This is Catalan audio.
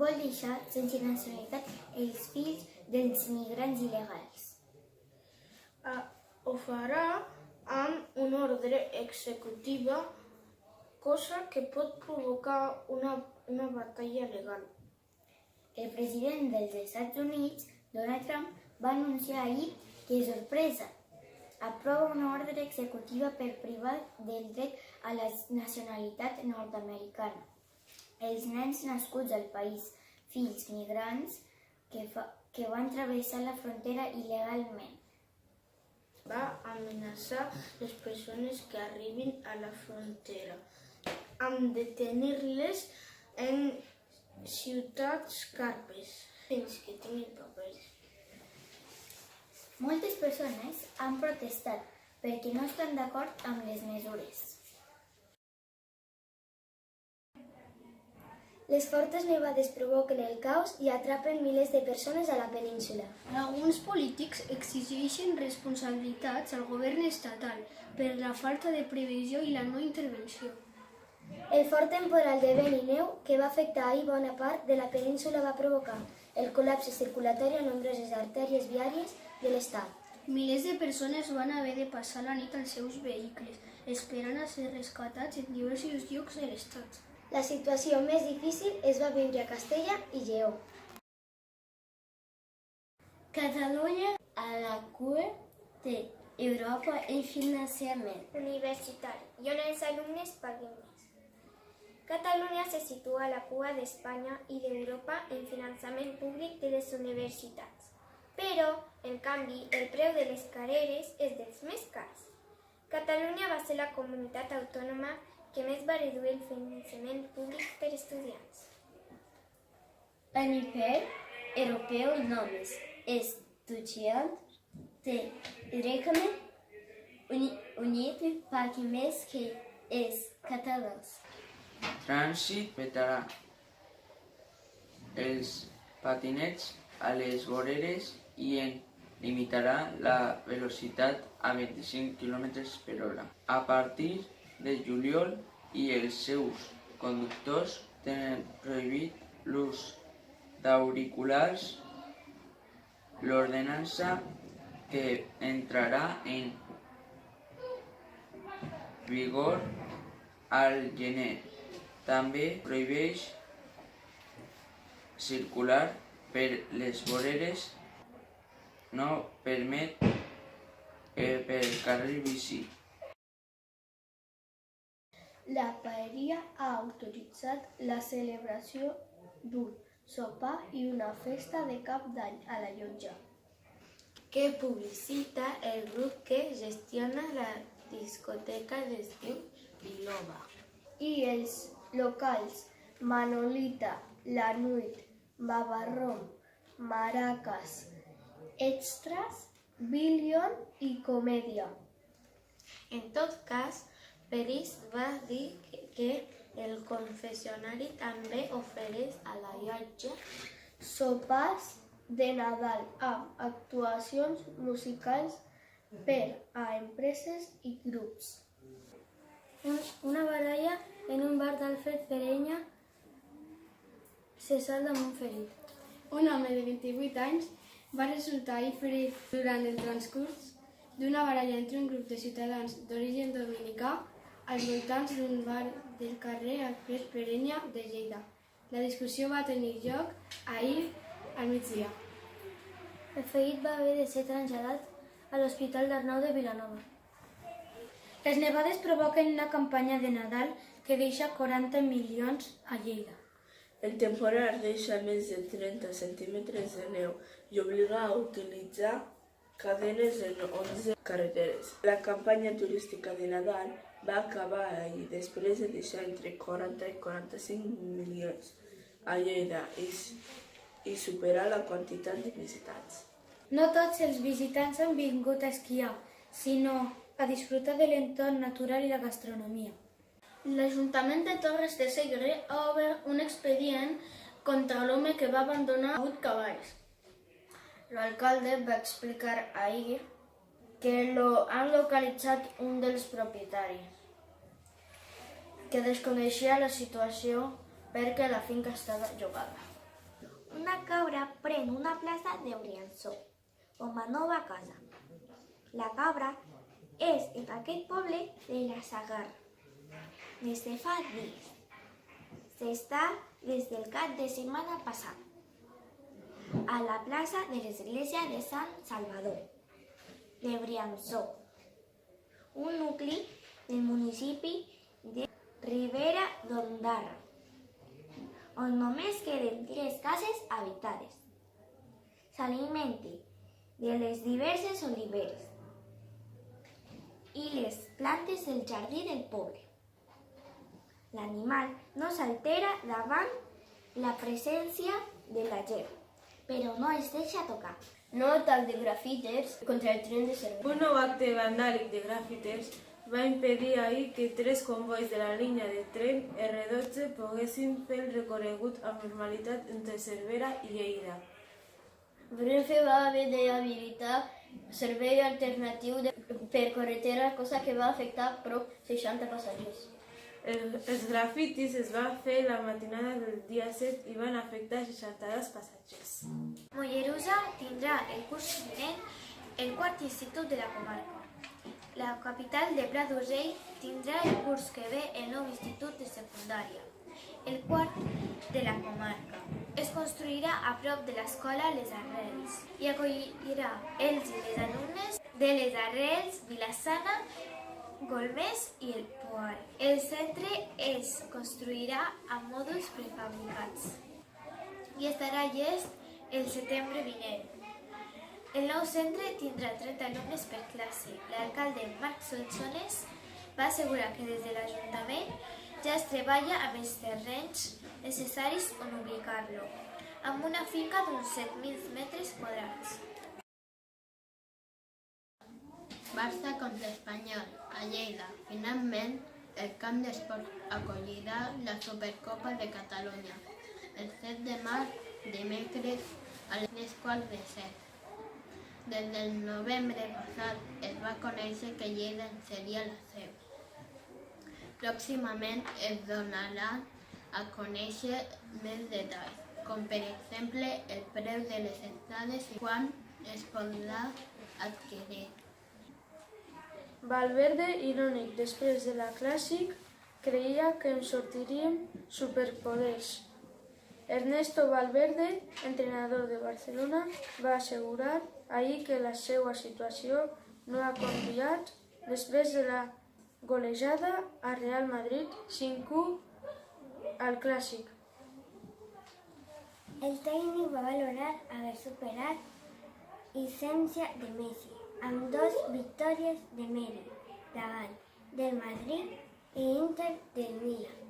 vol deixar sense nacionalitat els fills dels migrants il·legals. Ho farà amb una ordre executiva, cosa que pot provocar una batalla legal. El president dels Estats Units, Donald Trump, va anunciar ahir que, sorpresa, aprova una ordre executiva per privar del dret a la nacionalitat nord-americana els nens nascuts al país, fills migrants que van travessar la frontera il·legalment. Va amenaçar les persones que arribin a la frontera amb detenir-les en ciutats carpes fins que tinguin papers. Moltes persones han protestat perquè no estan d'acord amb les mesures. Les fortes nevades provoquen el caos i atrapen milers de persones a la península. Alguns polítics exigeixen responsabilitats al govern estatal per la falta de previsió i la no intervenció. El fort temporal de vent i neu que va afectar ahir bona part de la península va provocar el col·lapse circulatori a nombroses artèries viàries de l'estat. Milers de persones van haver de passar la nit als seus vehicles, esperant a ser rescatats en diversos llocs de l'estat. La situació més difícil es va viure a Castella i Lleó. Catalunya a la cua d'Europa en finançament universitari i on els alumnes paguen més. Catalunya se situa a la cua d'Espanya i d'Europa en finançament públic de les universitats. Però, en canvi, el preu de les carreres és dels més cars. Catalunya va ser la comunitat autònoma que més va reduir el finançament públic per estudiants. A nivell europeu només estudiants de Regne Unit paguen més que els catalans. Trànsit vetarà els patinets a les voreres i en limitarà la velocitat a 25 km per hora. A partir de juliol i els seus conductors tenen prohibit l'ús d'auriculars. L'ordenança que entrarà en vigor al gener també prohibeix circular per les voreres, no permet per carril bici. La paeria ha autoritzat la celebració d'un sopar i una festa de cap d'any a la llotja, Que publicita el grup que gestiona la discoteca d'estiu Biloba. i els locals Manolita, La Nuit, Babarrom, Maracas, Extras, Billion i Comèdia. En tot cas, Peris va dir que el confessionari també ofereix a la llotja Sopars de Nadal amb actuacions musicals per a empreses i grups. Una baralla en un bar d'Alfred Ferenya se salda amb un ferit. Un home de 28 anys va resultar ferit durant el transcurs d'una baralla entre un grup de ciutadans d'origen dominicà als voltants d'un bar del carrer Alfred Ferenya de Lleida. La discussió va tenir lloc ahir al migdia. El ferit va haver de ser traslladat a l'Hospital d'Arnau de Vilanova. Les nevades provoquen una campanya de Nadal que deixa 40 milions a Lleida. El temporal deixa més de 30 centímetres de neu i obliga a utilitzar cadenes en 11 carreteres. La campanya turística de Nadal va acabar ahir després de deixar entre 40 i 45 milions a Lleida i superar la quantitat de visitants. No tots els visitants han vingut a esquiar, sinó a disfrutar de l'entorn natural i la gastronomia. L'Ajuntament de Torres de Segre ha obert un expedient contra l'home que va abandonar 8 cavalls. L'alcalde va explicar ahir que han localitzat un dels propietaris, que desconeixia la situació perquè la finca estava llogada. Una cabra pren una plaça de Briançó com a nova casa. La cabra és en aquest poble de la Sagarra des de fa dies. S'està des del cap de setmana passat a la plaça de l'església de Sant Salvador de Briançó, un nucli del municipi de Ribera d'Ondara, on només queden 3 cases habitades. S'alimenta de les diverses oliveres i les plantes del jardí del poble. L'animal no s'altera davant la presència de la gent, però no es deixa tocar. No atac de grafiters contra el tren de servei. Un nou acte vandàlic de grafiters va impedir ahir que 3 combois de la línia de tren R12 poguessin fer el recorregut amb normalitat entre Cervera i Lleida. Renfe va haver d'habilitar servei alternatiu per carretera, cosa que va afectar prop 60 passatgers. Els grafitis es van fer la matinada del dia 7 i van afectar 62 passatgers. Mollerussa tindrà el curs vinent el quart institut de la comarca. La capital de Pla d'Urgell tindrà el curs que ve el nou institut de secundària, el quart de la comarca. Es construirà a prop de l'escola Les Arrels i acollirà els i les alumnes de Les Arrels, Vila-sana, Golmés i el Poal. El centre es construirà amb mòduls prefabricats i estarà llest el setembre vinent. El nou centre tindrà 30 alumnes per classe. L'alcalde Marc Solsones va assegurar que des de l'Ajuntament ja es treballa amb els terrenys necessaris on ubicar-lo, amb una finca d'uns 7.000 metres quadrats. Barça contra Espanyol, a Lleida. Finalment, el camp d'esports acollirà la Supercopa de Catalunya el 7 de març, dimecres, a les 6:15. Des del novembre passat es va conèixer que Lleida seria la seu. Pròximament es donaran a conèixer més detalls, com per exemple el preu de les entrades i quan es podrà adquirir. Valverde, irònic després de la Clàssic, creia que en sortiríem superpoders. Ernesto Valverde, entrenador de Barcelona, va assegurar ahir que la seva situació no ha canviat després de la golejada a Real Madrid 5-1 al Clàssic. El tècnic va valorar haver superat l'essència de Messi amb 2 victòries de mèrit davant del Madrid i Inter del Milan.